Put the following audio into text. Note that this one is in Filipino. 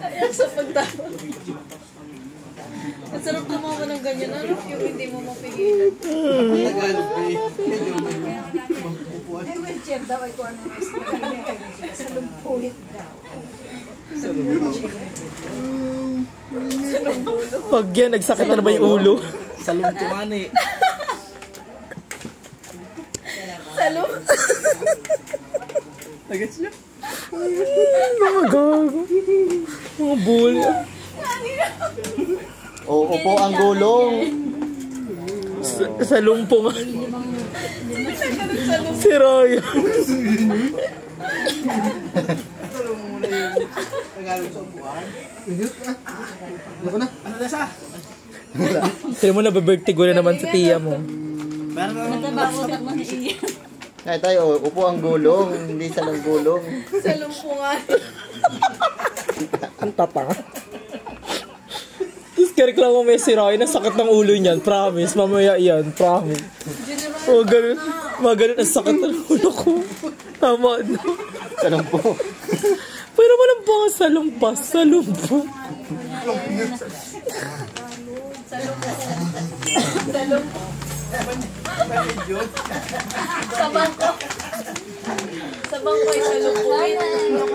Ayan sa pagtawa. Ang sarap tumawa ng ganyan. Ano yung hindi mo mapigilan? Ay, wheelchair daw ay kung ano. Sa lumpulit daw. Pag yan, nagsakit na ba yung ulo? Sa lumpukan eh. Salong. Agad siya. Mga gago. Mga bull. Oo po ang gulong. Sa lumpo nga. Si Raya. Ano na siya? Sino mo nababertigo na naman sa tiya mo? Natabako ka man iyan. Ay tayo, upo ang gulong, hindi sa lang gulong. Sa lumpungan. Ang tatanga. Tapos kareklamo may si Raya na sakit ng ulo niyan. Promise, mamaya yan. Promise. Oh, ganun. Mga ganun ang sakit ng ulo ko. Tama na. Tanong po. Pero walang pa sa lumpas. Sa lumpo. Sa bangko. Sa bangko ay sa lumpungan.